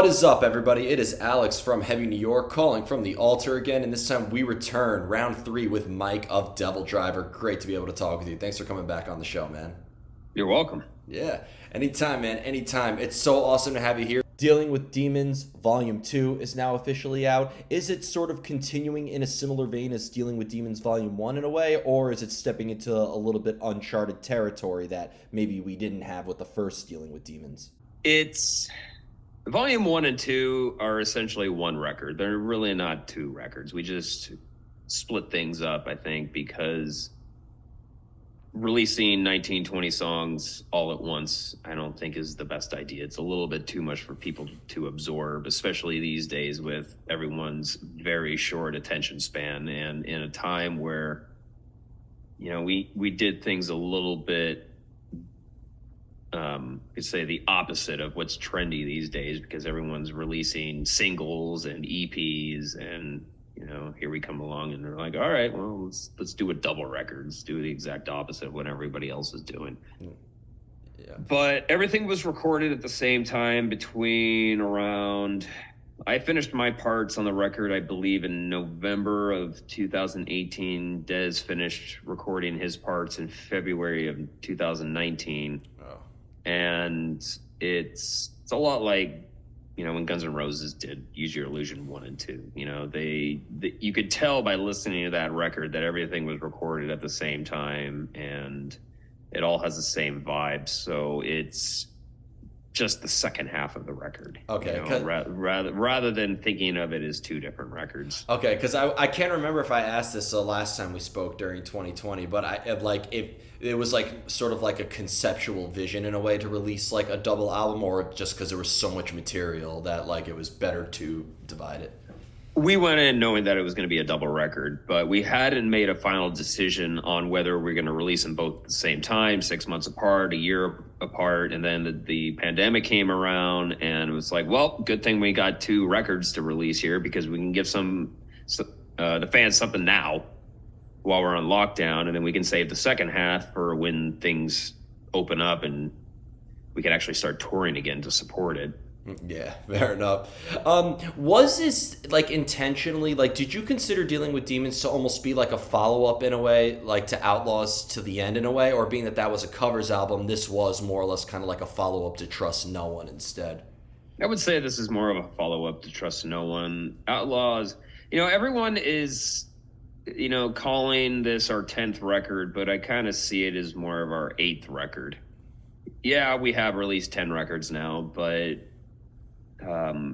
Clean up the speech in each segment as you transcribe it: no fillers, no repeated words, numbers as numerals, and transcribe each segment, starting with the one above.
What is up, everybody? It is Alex from Heavy New York calling from the altar again, and this time we return round 3 with Mike of DevilDriver. Great to be able to talk with you. Thanks for coming back on the show, man. You're welcome. Yeah, anytime, man, anytime. It's so awesome to have you here. Dealing with Demons Volume 2 is now officially out. Is it sort of continuing in a similar vein as Dealing with Demons Volume 1 in a way, or is it stepping into a little bit uncharted territory that maybe we didn't have with the first Dealing with Demons? It's Volume 1 and 2 are essentially one record. They're really not two records. We just split things up, I think, because releasing 19, 20 songs all at once, I don't think is the best idea. It's a little bit too much for people to absorb, especially these days with everyone's very short attention span. And in a time where, we did things a little bit, could say the opposite of what's trendy these days, because everyone's releasing singles and EPs, and here we come along and they're like, all right, well, let's do a double record. Let's do the exact opposite of what everybody else is doing. Yeah. But everything was recorded at the same time between I finished my parts on the record, I believe, in November of 2018. Dez finished recording his parts in February of 2019. And it's a lot like, when Guns N' Roses did Use Your Illusion 1 and 2. You could tell by listening to that record that everything was recorded at the same time and it all has the same vibe. So it's just the second half of the record. Okay. Rather than thinking of it as two different records. Okay, because I can't remember if I asked this the last time we spoke during 2020, but if it was like sort of like a conceptual vision in a way to release like a double album, or just because there was so much material that like it was better to divide it. We went in knowing that it was going to be a double record, but we hadn't made a final decision on whether we're going to release them both at the same time, 6 months apart, a year apart. And then the pandemic came around and it was like, well, good thing we got 2 records to release here, because we can give the fans something now while we're on lockdown. And then we can save the second half for when things open up and we can actually start touring again to support it. Yeah, fair enough. Was this like intentionally, like, did you consider Dealing with Demons to almost be like a follow-up in a way, like to Outlaws to the End in a way, or being that was a covers album, this was more or less kind of like a follow-up to Trust No One instead? I would say this is more of a follow-up to Trust No One. Outlaws, everyone is, calling this our 10th record, but I kind of see it as more of our 8th record. Yeah, we have released 10 records now, but I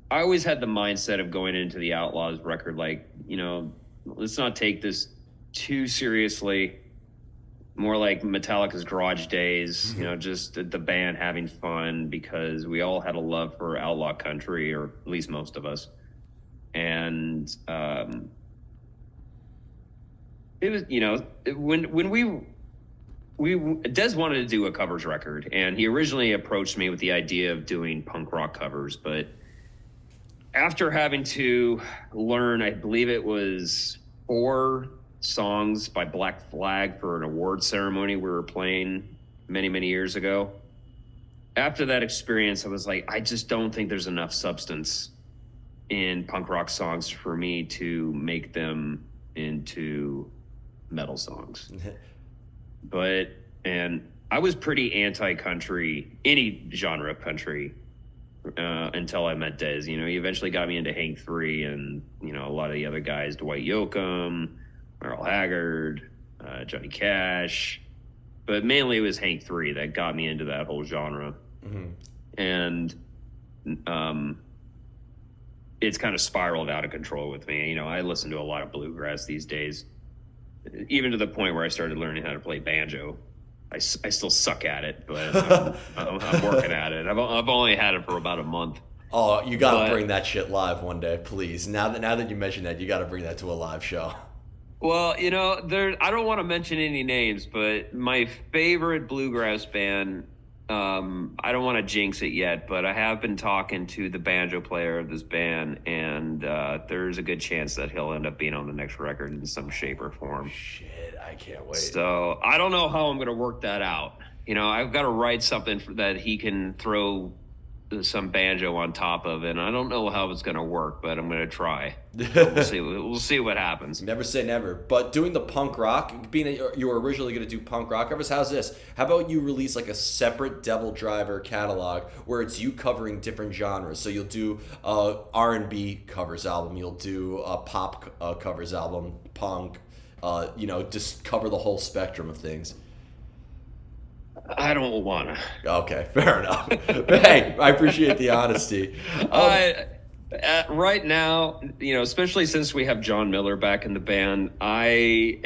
always had the mindset of going into the Outlaws record like, let's not take this too seriously. More like Metallica's Garage Days, just the band having fun, because we all had a love for outlaw country, or at least most of us. And it was, when Dez wanted to do a covers record, and he originally approached me with the idea of doing punk rock covers, but after having to learn, I believe it was 4 songs by Black Flag for an award ceremony we were playing many, many years ago. After that experience, I was like, I just don't think there's enough substance in punk rock songs for me to make them into metal songs. And I was pretty anti-country, any genre of country, until I met Dez. He eventually got me into Hank 3 and, a lot of the other guys, Dwight Yoakam, Merle Haggard, Johnny Cash. But mainly it was Hank 3 that got me into that whole genre. Mm-hmm. And it's kind of spiraled out of control with me. I listen to a lot of bluegrass these days, even to the point where I started learning how to play banjo. I still suck at it, but I'm working at it. I've only had it for about a month. Oh, you got to bring that shit live one day, please. Now that you mentioned that, you got to bring that to a live show. Well, I don't want to mention any names, but my favorite bluegrass band, I don't want to jinx it yet, but I have been talking to the banjo player of this band, and there's a good chance that he'll end up being on the next record in some shape or form. Shit, I can't wait. So I don't know how I'm going to work that out. I've got to write something that he can throw some banjo on top of it. And I don't know how it's going to work, but I'm going to try. We'll see. We'll see what happens. Never say never. But doing the punk rock, being that you were originally going to do punk rock covers, how's this? How about you release like a separate DevilDriver catalog where it's you covering different genres? So you'll do a R&B covers album, you'll do a pop covers album, punk, just cover the whole spectrum of things. I don't want to. Okay, fair enough. Hey, I appreciate the honesty. Right now, especially since we have John Miller back in the band, my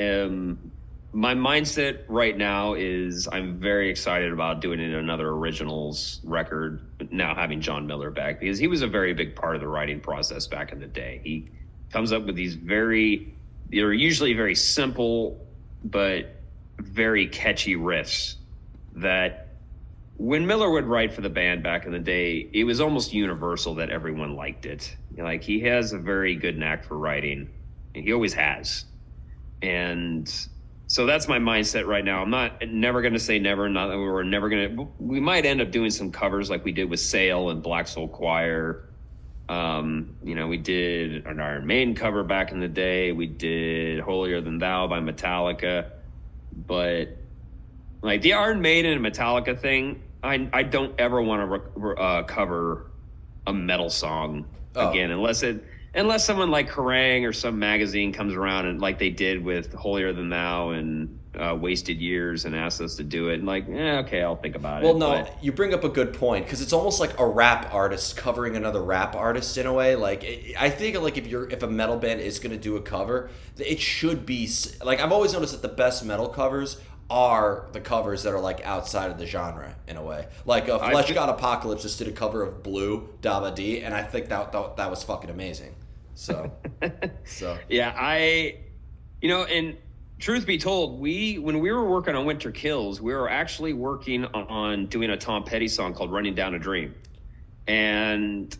mindset right now is I'm very excited about doing another originals record now, having John Miller back, because he was a very big part of the writing process back in the day. He comes up with they're usually very simple, but very catchy riffs that when Miller would write for the band back in the day, it was almost universal that everyone liked it. Like, he has a very good knack for writing, and he always has. And so that's my mindset right now. I'm never going to say never. Not that we're never going to. We might end up doing some covers like we did with Sail and Black Soul Choir. We did an Iron Maiden cover back in the day. We did Holier Than Thou by Metallica. But like the Iron Maiden and Metallica thing, I don't ever want to cover a metal song again, unless someone like Kerrang or some magazine comes around and like they did with Holier Than Thou and Wasted Years and asked us to do it. And like, okay, I'll think about it. Well, no, you bring up a good point, because it's almost like a rap artist covering another rap artist in a way. Like, I think like if a metal band is going to do a cover, it should be like, I've always noticed that the best metal covers are the covers that are like outside of the genre in a way. Like Flesh God Apocalypse just did a cover of Blue Daba D, and I think that was fucking amazing. So yeah, and truth be told, when we were working on Winter Kills, we were actually working on doing a Tom Petty song called Running Down a Dream. And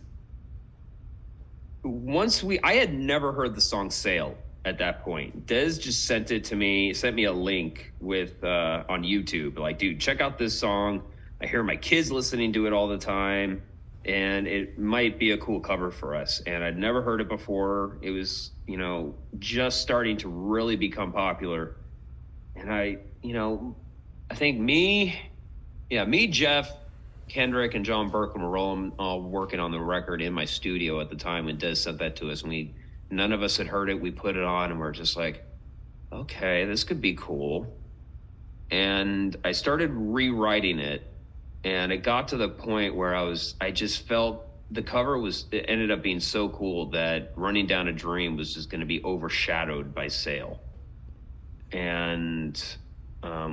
I had never heard the song Sail at that point. Dez just sent me a link with on YouTube, like, dude, check out this song. I hear my kids listening to it all the time, and it might be a cool cover for us. And I'd never heard it before. It was, just starting to really become popular. And I think me, Jeff, Kendrick, and John Burke were all working on the record in my studio at the time when Dez sent that to us. And none of us had heard it. We put it on and we're just like, okay, this could be cool. And I started rewriting it, and it got to the point where I just felt the cover it ended up being so cool that Running Down a Dream was just going to be overshadowed by Sail. And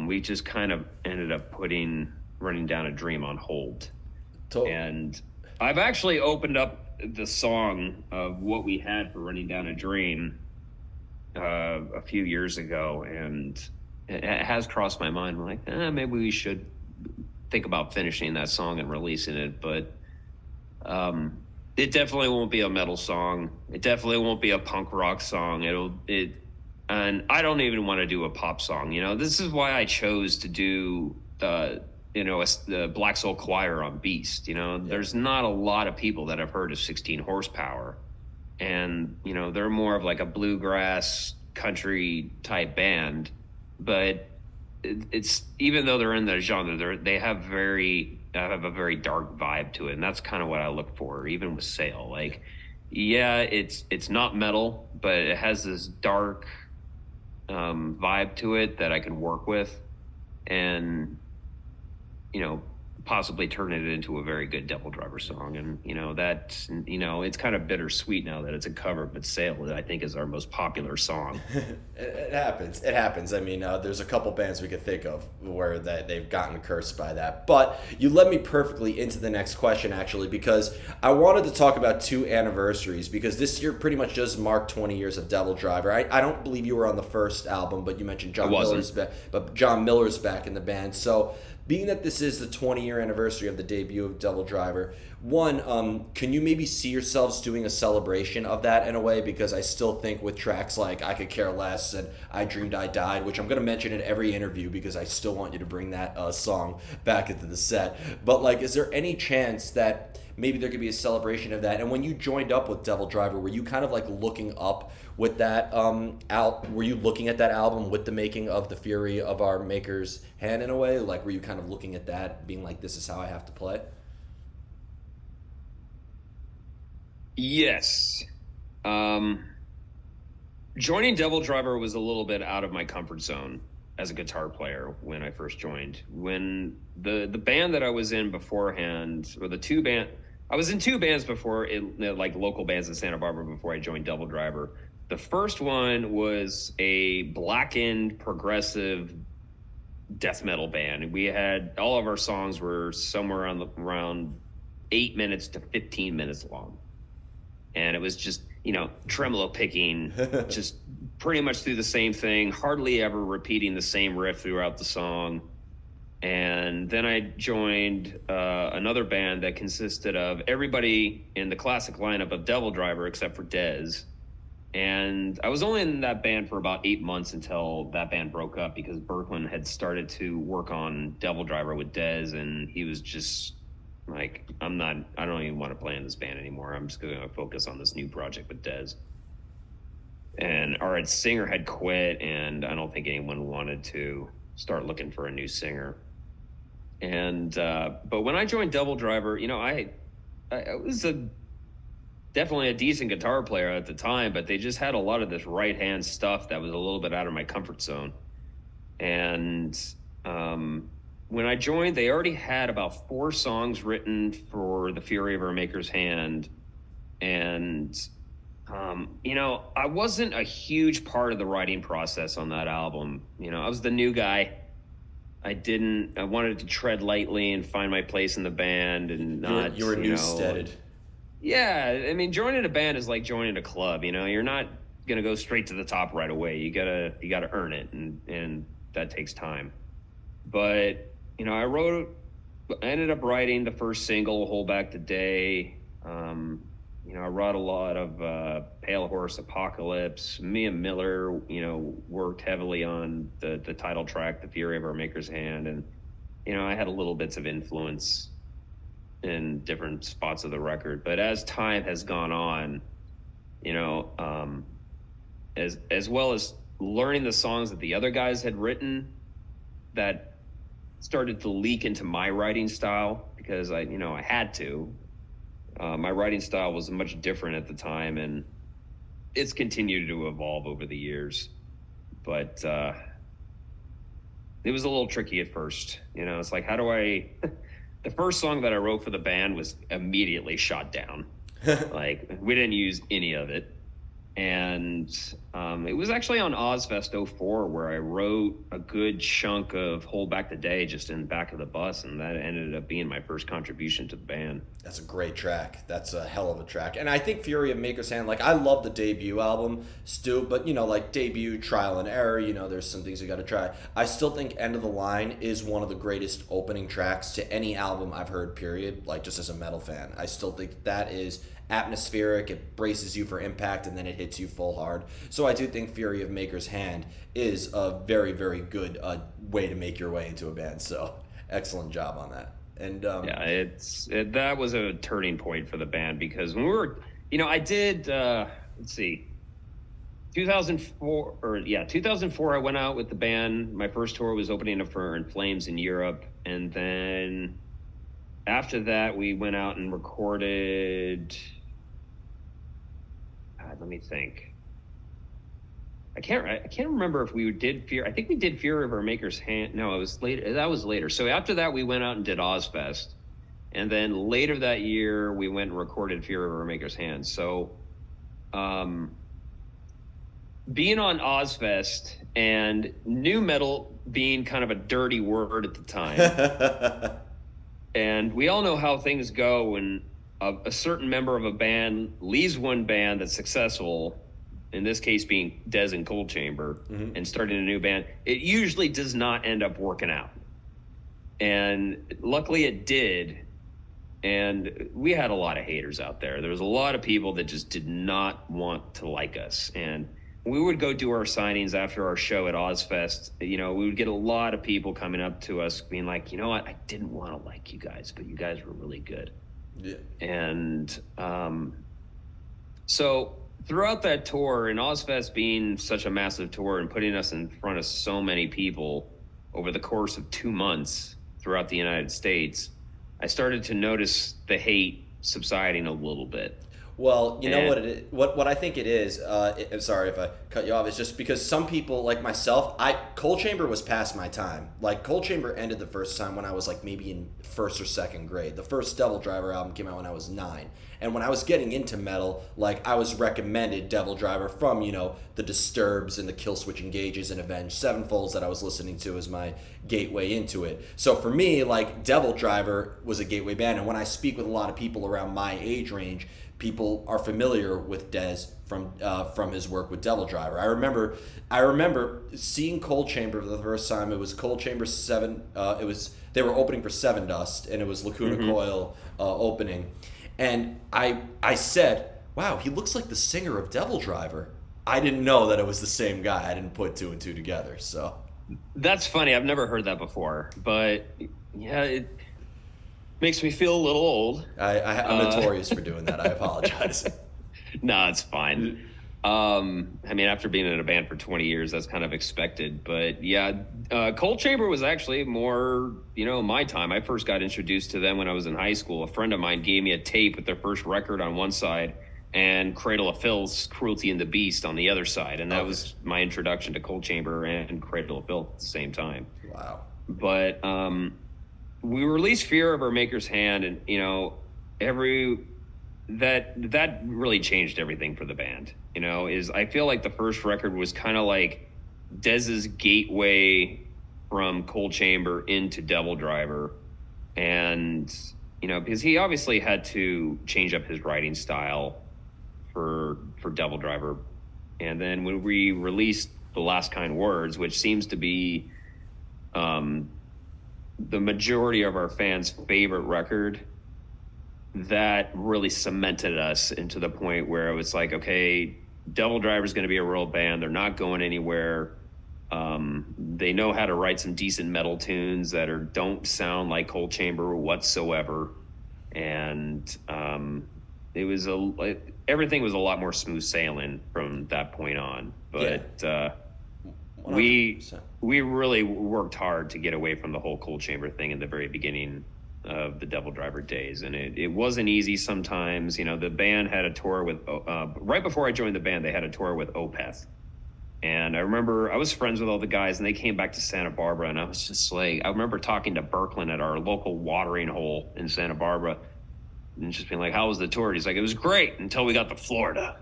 we just kind of ended up putting Running Down a Dream on hold. And I've actually opened up the song of what we had for Running Down a Dream a few years ago, and it has crossed my mind. I'm like, maybe we should think about finishing that song and releasing it. But it definitely won't be a metal song. It definitely won't be a punk rock song. And I don't even want to do a pop song. This is why I chose to do the Black Soul Choir on Beast. There's not a lot of people that have heard of 16 Horsepower, and they're more of like a bluegrass country type band, but it's, even though they're in the genre, they have a very dark vibe to it, and that's kind of what I look for, even with Sail. Like, yeah, it's not metal, but it has this dark vibe to it that I can work with, and possibly turn it into a very good DevilDriver song. And that's it's kind of bittersweet now that it's a cover, but Sail, I think, is our most popular song. It happens. I mean, there's a couple bands we could think of where they've gotten cursed by that. But you led me perfectly into the next question, actually, because I wanted to talk about 2 anniversaries, because this year pretty much does mark 20 years of DevilDriver. I don't believe you were on the first album, but you mentioned John Miller's back in the band. So being that this is the 20-year 1-year anniversary of the debut of DevilDriver. One, can you maybe see yourselves doing a celebration of that in a way? Because I still think with tracks like I Could Care Less and I Dreamed I Died, which I'm going to mention in every interview because I still want you to bring that song back into the set. But like, is there any chance that maybe there could be a celebration of that? And when you joined up with DevilDriver, were you kind of like looking up with that were you looking at that album with the making of The Fury of Our Maker's Hand in a way? Like, were you kind of looking at that being like, this is how I have to play? Yes. Joining DevilDriver was a little bit out of my comfort zone as a guitar player when I first joined. When the band that I was in beforehand, or I was in two bands before, like local bands in Santa Barbara before I joined DevilDriver. The first one was a blackened progressive death metal band. We had all of our songs were somewhere around 8 minutes to 15 minutes long. And it was just, tremolo picking, just pretty much through the same thing, hardly ever repeating the same riff throughout the song. And then I joined another band that consisted of everybody in the classic lineup of DevilDriver except for Dez. And I was only in that band for about 8 months until that band broke up because Berkman had started to work on DevilDriver with Dez, and he was just like, I don't even want to play in this band anymore. I'm just going to focus on this new project with Dez. And our singer had quit, and I don't think anyone wanted to start looking for a new singer. And but when I joined DevilDriver, I was definitely a decent guitar player at the time, but they just had a lot of this right-hand stuff that was a little bit out of my comfort zone. And when I joined, they already had about 4 songs written for The Fury of Our Maker's Hand. And, I wasn't a huge part of the writing process on that album. I was the new guy. I wanted to tread lightly and find my place in the band and not, you were new-steaded. Yeah, I mean, joining a band is like joining a club. You're not going to go straight to the top right away. You gotta earn it, and that takes time. But I ended up writing the first single, "Hold Back the Day." I wrote a lot of Pale Horse Apocalypse. Me and Miller, worked heavily on the title track, "The Fury of Our Maker's Hand," and I had a little bits of influence in different spots of the record. But as time has gone on, as well as learning the songs that the other guys had written, that started to leak into my writing style because I had to. My writing style was much different at the time, and it's continued to evolve over the years. But it was a little tricky at first. It's like, how do I... The first song that I wrote for the band was immediately shot down. Like, we didn't use any of it. And it was actually on Ozfest '04 where I wrote a good chunk of "Hold Back the Day" just in the back of the bus, and that ended up being my first contribution to the band. That's a great track. That's a hell of a track. And I think Fury of Maker's Hand, like, I love the debut album, Stu, but, like, debut, trial and error, there's some things you got to try. I still think End of the Line is one of the greatest opening tracks to any album I've heard, period, like, just as a metal fan. I still think that is atmospheric, it braces you for impact, and then it hits you full hard. So I do think Fury of Maker's Hand is a very, very good way to make your way into a band. So excellent job on that. And that was a turning point for the band because when we were, I did 2004 I went out with the band. My first tour was opening up for In Flames in Europe, and then after that we went out and recorded, let me think. I can't remember if we did Fear. I think we did Fury of Our Maker's Hand. No, it was later. That was later. So after that, we went out and did Ozfest. And then later that year, we went and recorded Fury of Our Maker's Hand. So being on Ozfest and nu metal being kind of a dirty word at the time. And we all know how things go when a certain member of a band leaves one band that's successful, in this case being Dez and Cold Chamber, and starting a new band. It usually does not end up working out. And luckily it did. And we had a lot of haters out there. There was a lot of people that just did not want to like us. And we would go do our signings after our show at Ozfest. You know, we would get a lot of people coming up to us being like, you know what, I didn't want to like you guys, but you guys were really good. Yeah. And so throughout that tour, and Ozfest being such a massive tour and putting us in front of so many people over the course of 2 months throughout the United States, I started to notice the hate subsiding a little bit. Well, you know what it is, what I think it is. I'm sorry if I cut you off. It's just because some people like myself, Cold Chamber was past my time. Like Cold Chamber ended the first time when I was like maybe in first or second grade. The first DevilDriver album came out when I was 9, and when I was getting into metal, like I was recommended DevilDriver from the Disturbs and the Killswitch Engages and Avenged Sevenfolds that I was listening to as my gateway into it. So for me, like DevilDriver was a gateway band, and when I speak with a lot of people around my age range, people are familiar with Dez from his work with DevilDriver. I remember seeing Cold Chamber for the first time. It was Cold Chamber 7. They were opening for Seven Dust, and it was Lacuna Coil opening. And I said, "Wow, he looks like the singer of DevilDriver." I didn't know that it was the same guy. I didn't put 2 and 2 together. So that's funny. I've never heard that before, but yeah, it makes me feel a little old. I'm notorious for doing that. I apologize. No, it's fine. I mean, after being in a band for 20 years, that's kind of expected. But yeah, Cold Chamber was actually more, my time. I first got introduced to them when I was in high school. A friend of mine gave me a tape with their first record on one side and Cradle of Filth's Cruelty and the Beast on the other side. And that was my introduction to Cold Chamber and Cradle of Filth at the same time. Wow. But we released Fear of Our Maker's Hand, and that really changed everything for the band. I feel like the first record was kind of like Dez's gateway from Cold Chamber into DevilDriver, and because he obviously had to change up his writing style for DevilDriver. And then when we released The Last Kind Words, which seems to be the majority of our fans' favorite record, that really cemented us into the point where it was like, okay, DevilDriver is going to be a real band. They're not going anywhere. They know how to write some decent metal tunes that don't sound like Cold Chamber whatsoever. And everything was a lot more smooth sailing from that point on. But we really worked hard to get away from the whole Cold Chamber thing in the very beginning of the DevilDriver days, and it wasn't easy sometimes. The band had a tour with right before I joined the band, they had a tour with Opeth, and I remember I was friends with all the guys, and they came back to Santa Barbara, and I was just like, I remember talking to Birkland at our local watering hole in Santa Barbara, and just being like, "How was the tour?" He's like, "It was great until we got to Florida,"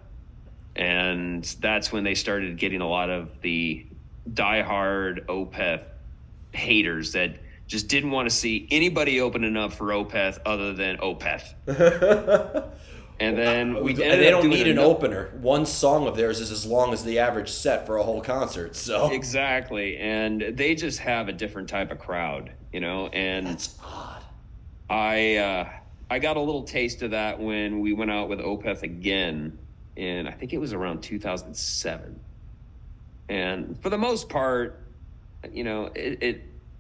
and that's when they started getting a lot of the diehard Opeth haters that just didn't want to see anybody opening up for Opeth other than Opeth. And then they don't need an opener. One song of theirs is as long as the average set for a whole concert. So exactly, and they just have a different type of crowd, And that's odd. I got a little taste of that when we went out with Opeth again, and I think it was around 2007. And for the most part,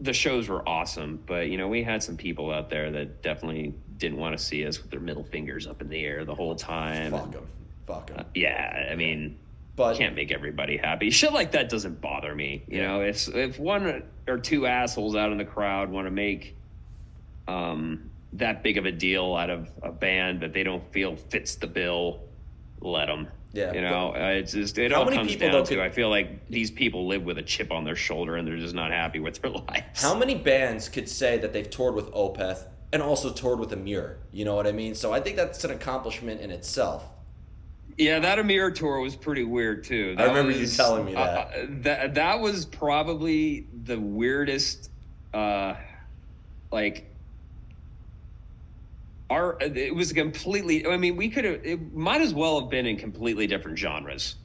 the shows were awesome, but we had some people out there that definitely didn't want to see us with their middle fingers up in the air the whole time. Fuck them. Yeah, I mean, but can't make everybody happy. Shit like that doesn't bother me. If one or two assholes out in the crowd want to make that big of a deal out of a band that they don't feel fits the bill, let them. Yeah, it's just it all comes down to I feel like these people live with a chip on their shoulder and they're just not happy with their lives. How many bands could say that they've toured with Opeth and also toured with Amir? You know what I mean? So I think that's an accomplishment in itself. Yeah, that Amir tour was pretty weird too. I remember you telling me that. That was probably the weirdest. It was completely. I mean, it might as well have been in completely different genres.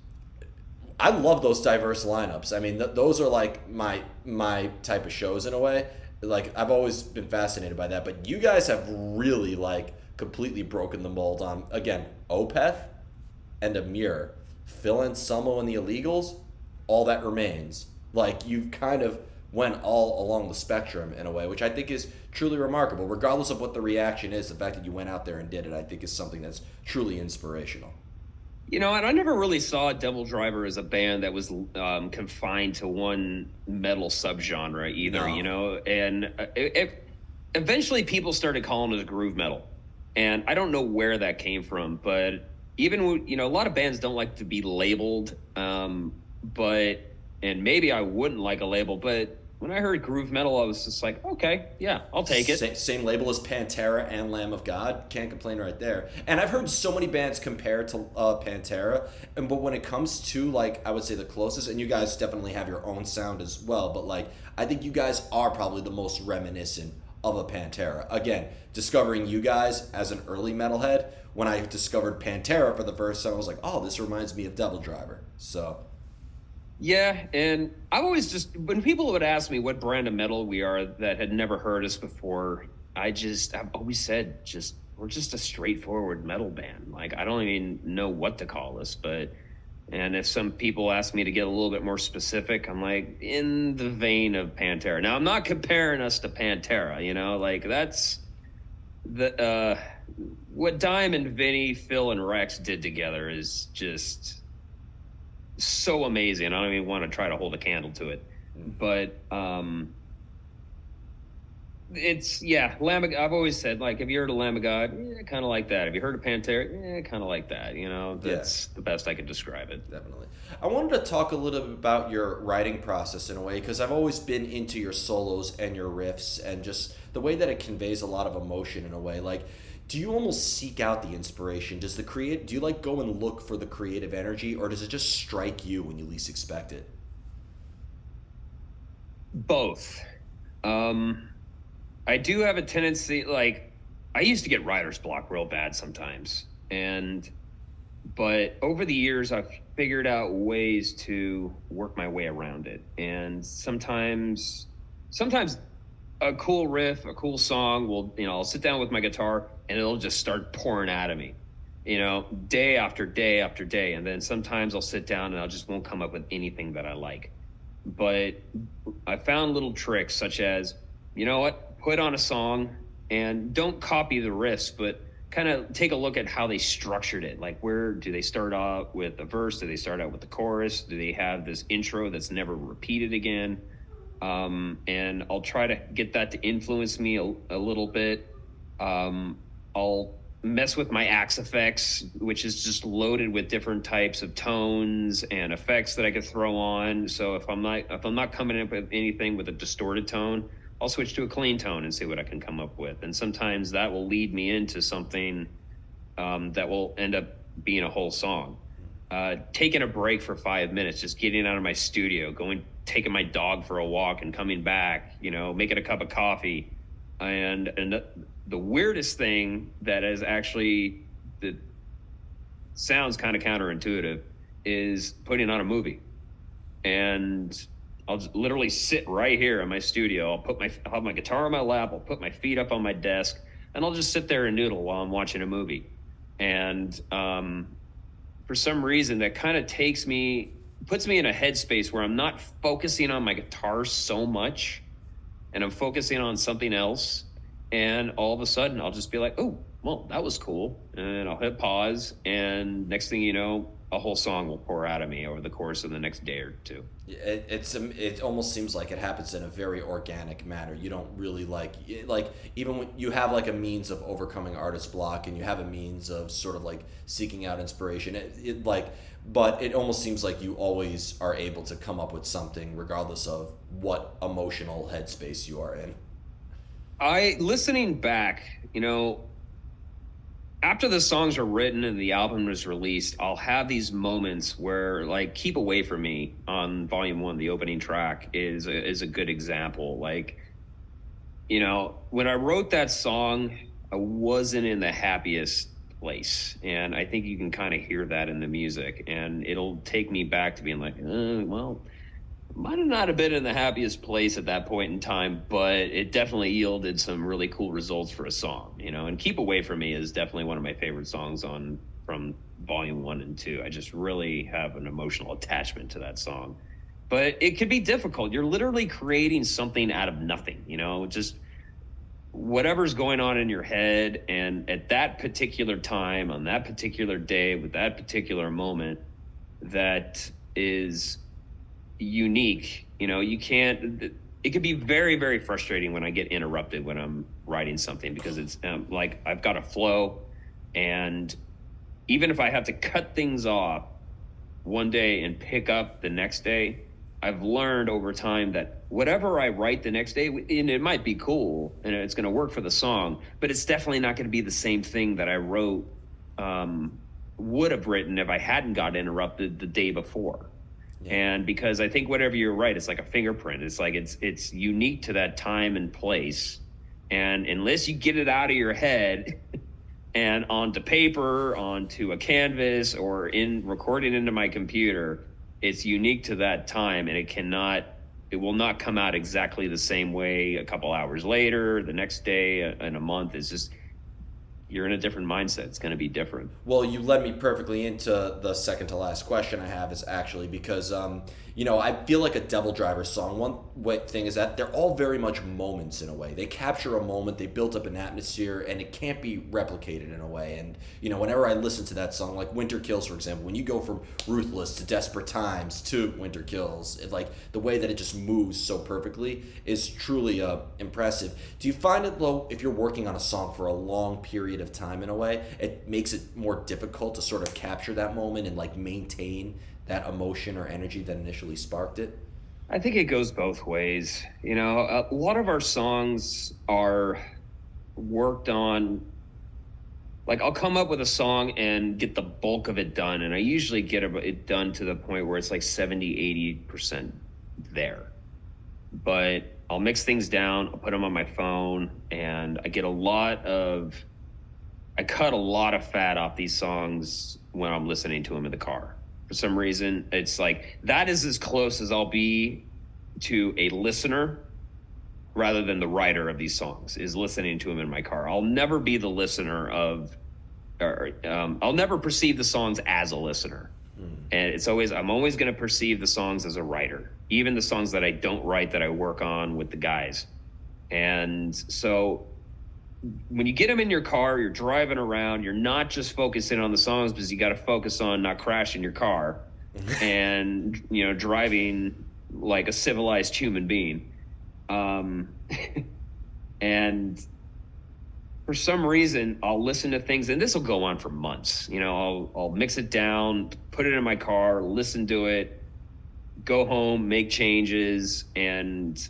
I love those diverse lineups. I mean, those are like my type of shows in a way. Like I've always been fascinated by that, but you guys have really like completely broken the mold on again Opeth and Amir, Phil Anselmo and the Illegals, all that remains. Like you kind of went all along the spectrum in a way, which I think is truly remarkable. Regardless of what the reaction is, the fact that you went out there and did it, I think is something that's truly inspirational. You know, and I never really saw DevilDriver as a band that was confined to one metal subgenre either. No. You know, and eventually people started calling it groove metal, and I don't know where that came from, but you know, a lot of bands don't like to be labeled, but and maybe I wouldn't like a label, but when I heard groove metal, I was just like, okay, yeah, I'll take it. Same label as Pantera and Lamb of God. Can't complain right there. And I've heard so many bands compare to Pantera, but when it comes to like I would say the closest, and you guys definitely have your own sound as well, but like I think you guys are probably the most reminiscent of a Pantera. Again, discovering you guys as an early metalhead, when I discovered Pantera for the first time, I was like, oh, this reminds me of DevilDriver. So Yeah, and I've always just when people would ask me what brand of metal we are that had never heard us before, I've always said just we're just a straightforward metal band. Like I don't even know what to call us, but and if some people ask me to get a little bit more specific, I'm like in the vein of Pantera. Now I'm not comparing us to Pantera, you know, like that's the what Diamond, Vinny, Phil, and Rex did together is just so amazing. I don't even want to try to hold a candle to it, but it's Lamb of, I've always said like, have you heard of Lamb of God? Yeah, kind of like that. Have you heard of Pantera? Yeah, kind of like that. You know, that's the best I could describe it. Definitely. I wanted to talk a little bit about your writing process in a way because I've always been into your solos and your riffs and just the way that it conveys a lot of emotion in a way. Like, do you almost seek out the inspiration? Do you like go and look for the creative energy, or does it just strike you when you least expect it? Both. I do have a tendency, like, I used to get writer's block real bad sometimes. But over the years, I've figured out ways to work my way around it. And sometimes a cool riff, a cool song will, you know, I'll sit down with my guitar and it'll just start pouring out of me, you know, day after day after day. And then sometimes I'll sit down and I just won't come up with anything that I like. But I found little tricks such as, you know what, put on a song and don't copy the riffs, but kind of take a look at how they structured it. Like, where do they start out with the verse? Do they start out with the chorus? Do they have this intro that's never repeated again? And I'll try to get that to influence me a little bit. I'll mess with my axe effects, which is just loaded with different types of tones and effects that I could throw on. So if I'm not coming up with anything with a distorted tone, I'll switch to a clean tone and see what I can come up with. And sometimes that will lead me into something that will end up being a whole song. Taking a break for 5 minutes, just getting out of my studio, taking my dog for a walk and coming back, you know, making a cup of coffee. And the weirdest thing that is actually, that sounds kind of counterintuitive, is putting on a movie. And I'll just literally sit right here in my studio. I'll have my guitar on my lap. I'll put my feet up on my desk, and I'll just sit there and noodle while I'm watching a movie. And for some reason, that kind of puts me in a headspace where I'm not focusing on my guitar so much, and I'm focusing on something else. And all of a sudden, I'll just be like, "Oh, well, that was cool," and I'll hit pause, and next thing you know, a whole song will pour out of me over the course of the next day or two. It almost seems like it happens in a very organic manner. You don't really like even when you have like a means of overcoming artist block and you have a means of sort of like seeking out inspiration. But it almost seems like you always are able to come up with something regardless of what emotional headspace you are in. Listening back, you know, after the songs are written and the album is released, I'll have these moments where, like, Keep Away From Me on Volume 1, the opening track, is a good example. Like, you know, when I wrote that song, I wasn't in the happiest place. And I think you can kind of hear that in the music. And it'll take me back to being like, well, might have not have been in the happiest place at that point in time, but it definitely yielded some really cool results for a song, you know. And Keep Away From Me is definitely one of my favorite songs on from volume 1 and 2. I just really have an emotional attachment to that song. But it could be difficult. You're literally creating something out of nothing, you know, just whatever's going on in your head. And at that particular time, on that particular day, with that particular moment, that is unique. You know, you can't, it could be very, very frustrating when I get interrupted when I'm writing something, because it's like I've got a flow, and even if I have to cut things off one day and pick up the next day, I've learned over time that whatever I write the next day, and it might be cool and it's going to work for the song, but it's definitely not going to be the same thing that I wrote, would have written if I hadn't got interrupted the day before. Yeah. And because I think whatever you write, it's like a fingerprint. It's like it's unique to that time and place. And unless you get it out of your head and onto paper, onto a canvas, or in recording into my computer, it's unique to that time, and it will not come out exactly the same way a couple hours later, the next day, in a month. It's just, you're in a different mindset. It's going to be different. Well, you led me perfectly into the second to last question I have, is actually because, you know, I feel like a DevilDriver song, one thing is that they're all very much moments in a way. They capture a moment, they build up an atmosphere, and it can't be replicated in a way. And, you know, whenever I listen to that song, like Winter Kills, for example, when you go from Ruthless to Desperate Times to Winter Kills, it, like, the way that it just moves so perfectly is truly impressive. Do you find it, though, if you're working on a song for a long period of time in a way, it makes it more difficult to sort of capture that moment and, like, maintain that emotion or energy that initially sparked it? I think it goes both ways. You know, a lot of our songs are worked on, like, I'll come up with a song and get the bulk of it done, and I usually get it done to the point where it's like 70-80% there. But I'll mix things down, I'll put them on my phone, and I cut a lot of fat off these songs when I'm listening to them in the car. For some reason, it's like, that is as close as I'll be to a listener rather than the writer of these songs, is listening to them in my car. I'll never be the listener I'll never perceive the songs as a listener. And I'm always going to perceive the songs as a writer, even the songs that I don't write, that I work on with the guys. And so when you get them in your car, you're driving around, you're not just focusing on the songs, because you got to focus on not crashing your car and, you know, driving like a civilized human being. And for some reason, I'll listen to things, and this will go on for months. You know, I'll mix it down, put it in my car, listen to it, go home, make changes, and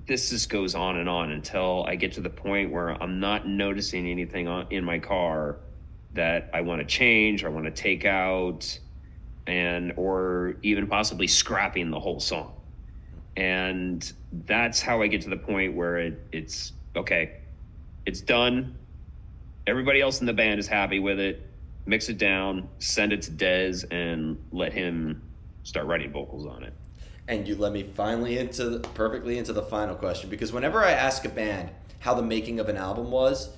this just goes on and on until I get to the point where I'm not noticing anything in my car that I want to change, or I want to take out, or even possibly scrapping the whole song. And that's how I get to the point where it's okay, it's done. Everybody else in the band is happy with it. Mix it down, send it to Dez, and let him start writing vocals on it. And you led me perfectly into the final question, because whenever I ask a band how the making of an album was,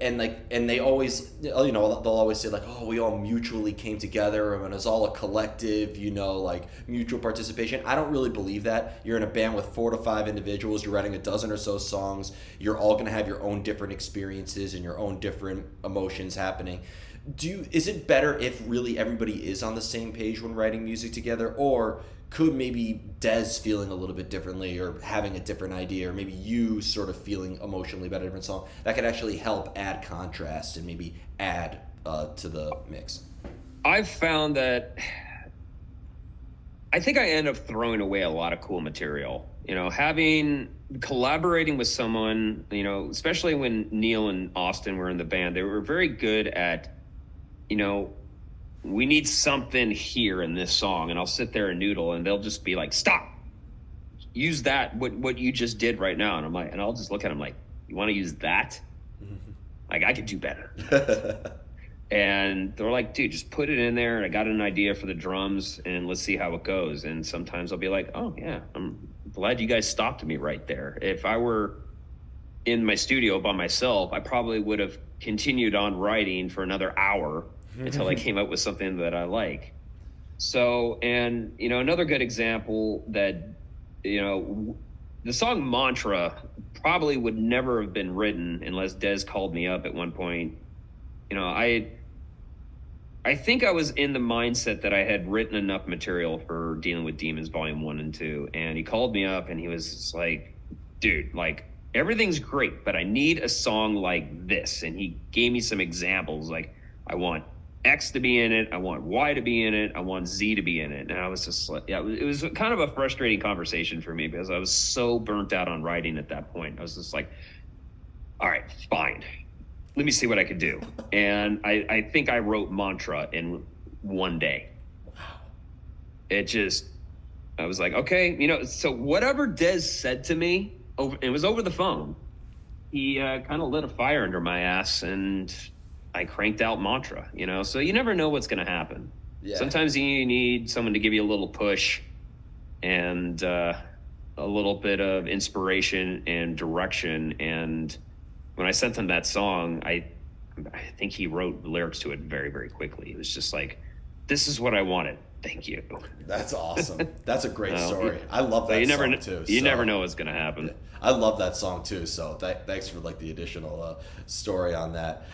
and they always, you know, they'll always say, like, oh, we all mutually came together and it was all a collective, you know, like mutual participation. I don't really believe that. You're in a band with 4 to 5 individuals, you're writing a dozen or so songs, you're all going to have your own different experiences and your own different emotions happening. Is it better if really everybody is on the same page when writing music together, or could maybe Dez feeling a little bit differently, or having a different idea, or maybe you sort of feeling emotionally about a different song, that could actually help add contrast and maybe add to the mix? I've found that I think I end up throwing away a lot of cool material. You know, collaborating with someone, you know, especially when Neil and Austin were in the band, they were very good at, you know, we need something here in this song, and I'll sit there and noodle, and they'll just be like, stop, use that, what you just did right now. And I'm like, and I'll just look at them like, you want to use that? Like, I could do better. And they're like, dude, just put it in there. And I got an idea for the drums and let's see how it goes. And sometimes I'll be like, oh yeah, I'm glad you guys stopped me right there. If I were in my studio by myself, I probably would have continued on writing for another hour until I came up with something that I like. So, and, you know, another good example that, you know, the song Mantra probably would never have been written unless Dez called me up at one point. You know, I think I was in the mindset that I had written enough material for Dealing with Demons Volume 1 and 2. And he called me up and he was just like, dude, like, everything's great, but I need a song like this. And he gave me some examples. Like, I want X to be in it. I want Y to be in it. I want Z to be in it. And I was just like, yeah, it was kind of a frustrating conversation for me because I was so burnt out on writing at that point. I was just like, all right, fine. Let me see what I could do. And I think I wrote Mantra in one day. Wow. I was like, okay, you know, so whatever Dez said to me, it was over the phone. He kind of lit a fire under my ass and I cranked out Mantra, you know? So you never know what's going to happen. Yeah. Sometimes you need someone to give you a little push and a little bit of inspiration and direction. And when I sent him that song, I think he wrote lyrics to it very, very quickly. It was just like, this is what I wanted. Thank you. That's awesome. That's a great story. I love that song too. You never know what's going to happen. I love that song too. So thanks for like the additional story on that.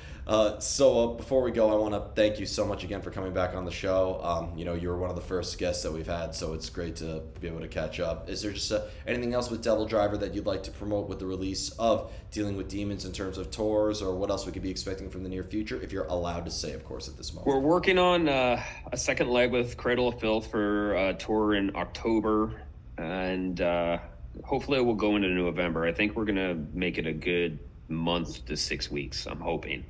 So before we go, I want to thank you so much again for coming back on the show. You know, you were one of the first guests that we've had, so it's great to be able to catch up. Is there just anything else with DevilDriver that you'd like to promote with the release of Dealing with Demons in terms of tours, or what else we could be expecting from the near future, if you're allowed to say, of course, at this moment? We're working on a second leg with Cradle of Filth for a tour in October, and hopefully it will go into November. I think we're going to make it a good month to 6 weeks, I'm hoping.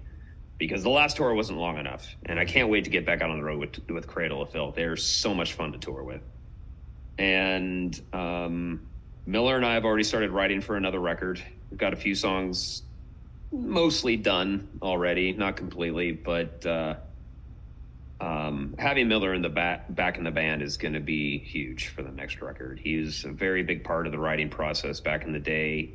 Because the last tour wasn't long enough, and I can't wait to get back out on the road with Cradle of Filth. They're so much fun to tour with. And Miller and I have already started writing for another record. We've got a few songs mostly done already, not completely, but having Miller in the back in the band is going to be huge for the next record. He's a very big part of the writing process back in the day.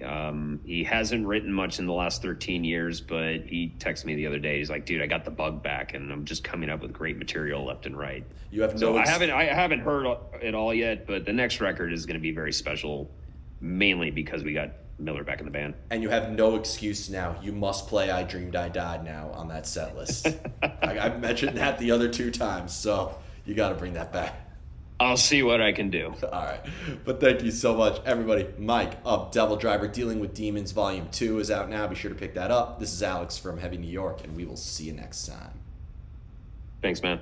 He hasn't written much in the last 13 years, but he texted me the other day. He's like, dude, I got the bug back and I'm just coming up with great material left and right. You have I haven't heard it all yet, but the next record is going to be very special, mainly because we got Miller back in the band. And you have no excuse now. You must play I Dreamed I Died now on that set list. I mentioned that the other 2 times, so you got to bring that back. I'll see what I can do. All right. But thank you so much, everybody. Mike of DevilDriver, Dealing with Demons Volume 2 is out now. Be sure to pick that up. This is Alex from Heavy New York, and we will see you next time. Thanks, man.